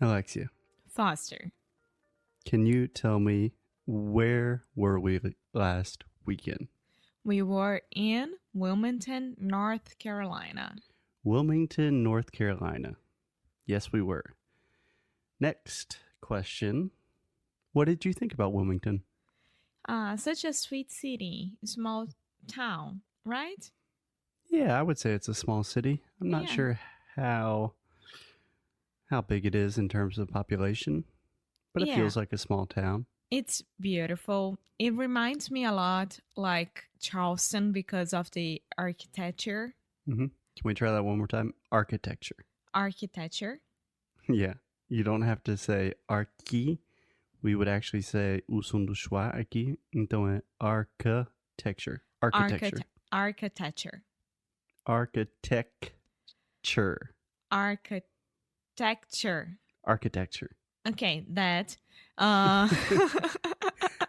Alexia, Foster. can you tell me where were we last weekend? We were in Wilmington, North Carolina. Wilmington, North Carolina. Yes, we were. Next question. What did you think about Wilmington? Such a sweet city, small town, right? Yeah, I would say it's a small city. I'm not Yeah. sure how big it is in terms of population, but it Yeah. feels like a small town. It's beautiful. It reminds me a lot like Charleston because of the architecture. Can we try that one more time? Architecture. Architecture. Yeah, you don't have to say arqui. We would actually say o som do schwa aqui. Então é architecture. Architecture. Architecture. Architecture. Architecture. Architecture. Okay, that.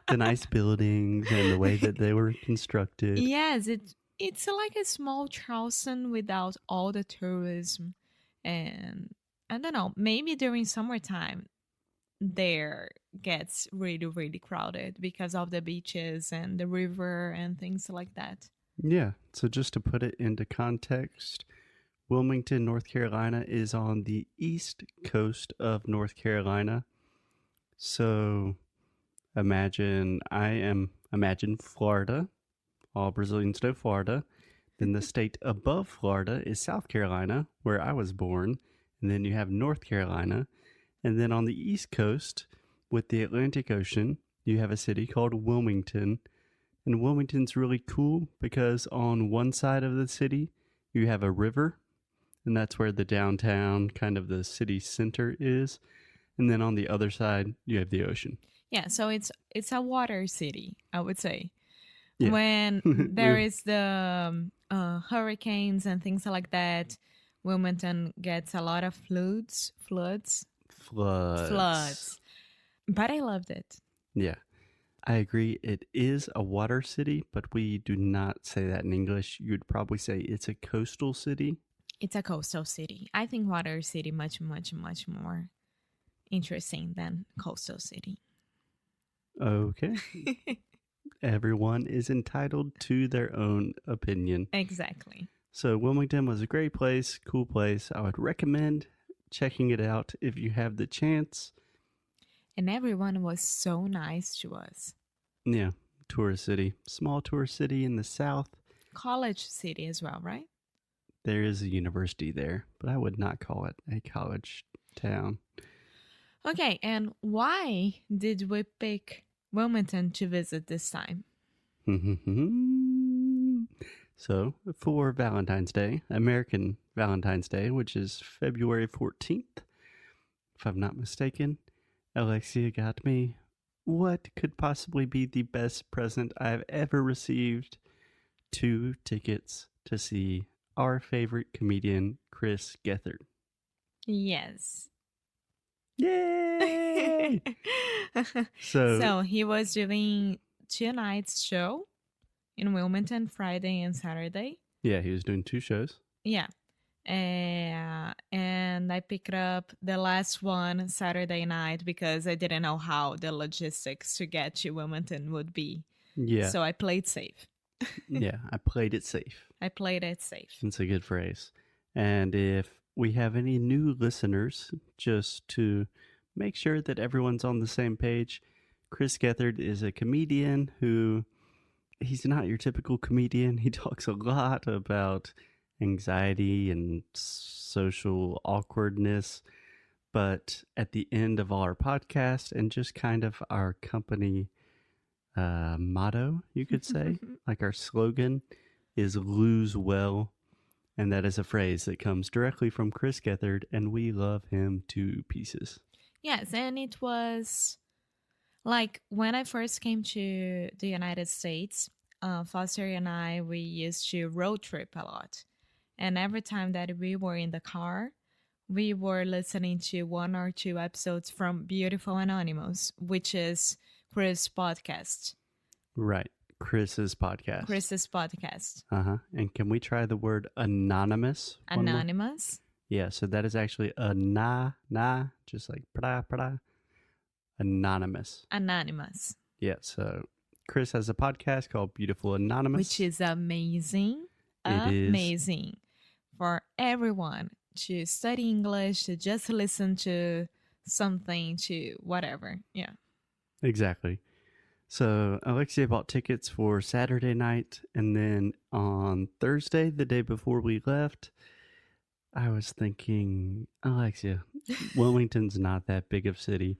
The nice buildings and the way that they were constructed. Yes, it's like a small Charleston without all the tourism. And I don't know, maybe during summertime there gets really, really crowded because of the beaches and the river and things like that. Yeah, so just to put it into context, Wilmington, North Carolina is on the east coast of North Carolina. So imagine Florida. All Brazilians know Florida. Then the state above Florida is South Carolina, where I was born. And then you have North Carolina. And then on the east coast, with the Atlantic Ocean, you have a city called Wilmington. And Wilmington's really cool because on one side of the city, you have a river. And that's where the downtown, kind of the city center is. And then on the other side, you have the ocean. Yeah, so it's a water city, I would say. Yeah. When there is the hurricanes and things like that, Wilmington gets a lot of floods. But I loved it. Yeah, I agree. It is a water city, but we do not say that in English. You'd probably say it's a coastal city. It's a coastal city. I think water city much, much, much more interesting than coastal city. Okay. Everyone is entitled to their own opinion. Exactly. So Wilmington was a great place, cool place. I would recommend checking it out if you have the chance. And everyone was so nice to us. Yeah, tourist city. Small tourist city in the south. College city as well, right? There is a university there, but I would not call it a college town. Okay, and why did we pick Wilmington to visit this time? So, for Valentine's Day, American Valentine's Day, which is February 14th, if I'm not mistaken, Alexia got me what could possibly be the best present I've ever received: 2 tickets to see our favorite comedian, Chris Gethard. Yes. Yay! So he was doing 2 nights show in Wilmington, Friday and Saturday. Yeah, he was doing 2 shows. Yeah. And I picked up the last one Saturday night because I didn't know how the logistics to get to Wilmington would be. Yeah. So I played safe. Yeah, I played it safe. I played it safe. That's a good phrase. And if we have any new listeners, just to make sure that everyone's on the same page, Chris Gethard is a comedian who, he's not your typical comedian. He talks a lot about anxiety and social awkwardness. But at the end of our podcast and just kind of our company motto, you could say, like our slogan is lose well. And that is a phrase that comes directly from Chris Gethard, and we love him to pieces. Yes, and it was like when I first came to the United States, Foster and I, we used to road trip a lot. And every time that we were in the car, we were listening to 1 or 2 episodes from Beautiful Anonymous, which is Chris' podcast. Right. Chris's podcast. Chris's podcast. And can we try the word anonymous? Anonymous? Yeah, so that is actually just like pra, anonymous. Anonymous. Yeah, so Chris has a podcast called Beautiful Anonymous. Which is amazing. It is. Amazing for everyone to study English, to just listen to something, to whatever. Yeah. Exactly. So Alexia bought tickets for Saturday night, and then on Thursday, the day before we left, I was thinking, Alexia, Wilmington's not that big of a city.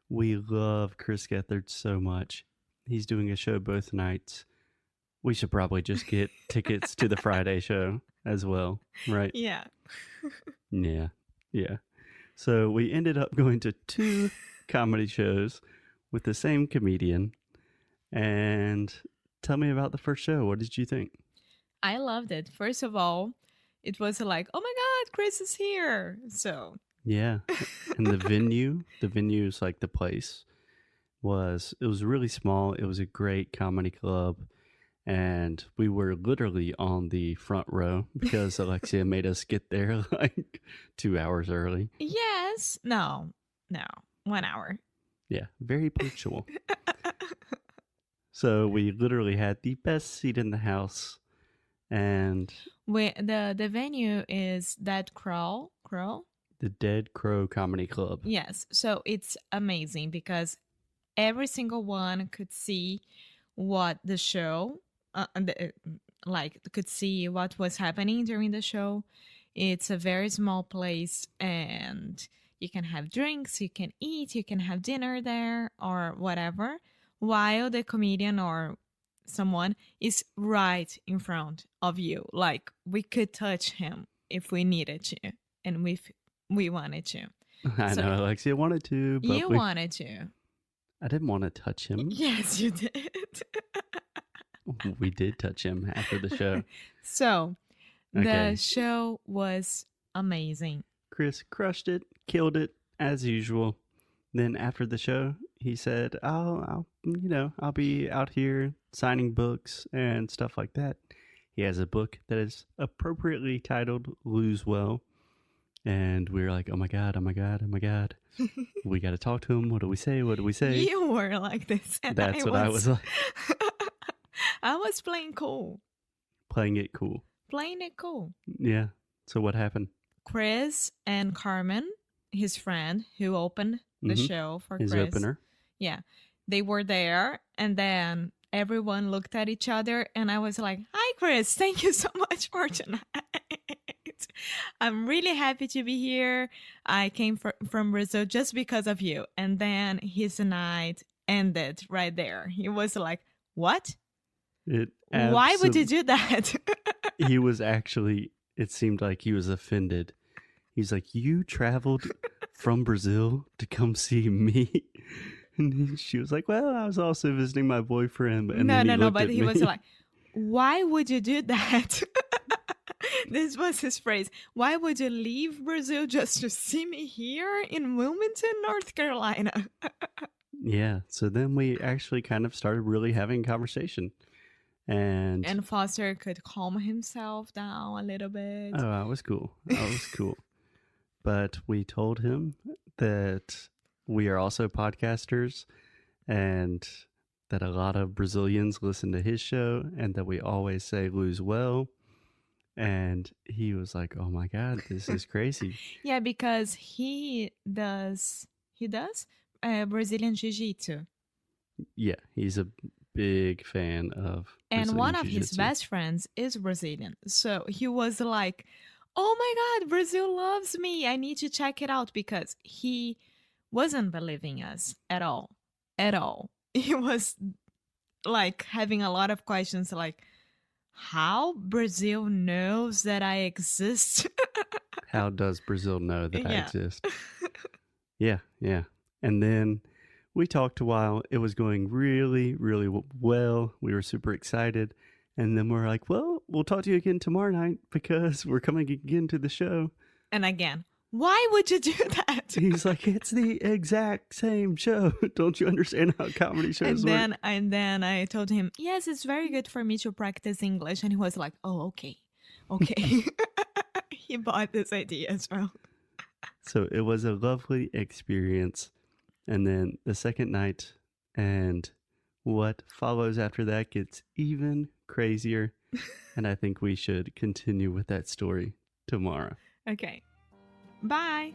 We love Chris Gethard so much. He's doing a show both nights. We should probably just get tickets to the Friday show as well, right? Yeah. Yeah. So we ended up going to 2 comedy shows with the same comedian. And tell me about the first show. What did you think? I loved it. First of all, it was like, oh my God, Chris is here. So. Yeah. And the venue's like the place it was really small. It was a great comedy club. And we were literally on the front row because Alexia made us get there like 2 hours early. Yes. No. 1 hour. Yeah. Very punctual. So we literally had the best seat in the house. And the venue is Dead Crow. The Dead Crow Comedy Club. Yes. So it's amazing because every single one could see what the show, could see what was happening during the show. It's a very small place and you can have drinks, you can eat, you can have dinner there or whatever, while the comedian or someone is right in front of you. Like we could touch him if we needed to and we wanted to. I know Alexia wanted to, but you wanted to. I didn't want to touch him. Yes, you did. We did touch him after the show. So, the show was amazing. Chris crushed it, killed it, as usual. Then after the show, he said, I'll be out here signing books and stuff like that. He has a book that is appropriately titled Lose Well. And we were like, oh my God. We got to talk to him. What do we say? You were like this. And That's what I was like. I was playing cool. Playing it cool. Yeah. So what happened? Chris and Carmen, his friend who opened the show for his Chris. Opener. Yeah. They were there. And then everyone looked at each other. And I was like, hi, Chris. Thank you so much for tonight. I'm really happy to be here. I came from Brazil just because of you. And then his night ended right there. He was like, what? Why would you do that? He was actually, it seemed like he was offended. He's like, you traveled from Brazil to come see me? And she was like, well, I was also visiting my boyfriend. And no, but he was like, why would you do that? This was his phrase. Why would you leave Brazil just to see me here in Wilmington, North Carolina? Yeah. So then we actually kind of started really having a conversation. And Foster could calm himself down a little bit. Oh, I was cool. But we told him that we are also podcasters and that a lot of Brazilians listen to his show and that we always say lose well. And he was like, oh my God, this is crazy. Yeah, because he does Brazilian Jiu-Jitsu. Yeah, he's a big fan of and Brazilian one of Jiu-Jitsu. his best friends is Brazilian. So he was like, oh my God, Brazil loves me. I need to check it out because he wasn't believing us at all. He was like having a lot of questions like, how Brazil knows that I exist? How does Brazil know that I exist? Yeah. And then we talked a while. It was going really, really well. We were super excited. And then we're like, well, we'll talk to you again tomorrow night because we're coming again to the show. And again, why would you do that? He's like, it's the exact same show. Don't you understand how comedy shows work? And then I told him, yes, it's very good for me to practice English. And he was like, oh, okay. Okay. He bought this idea as well. So it was a lovely experience. And then the second night and what follows after that gets even crazier. And I think we should continue with that story tomorrow. Okay. Bye.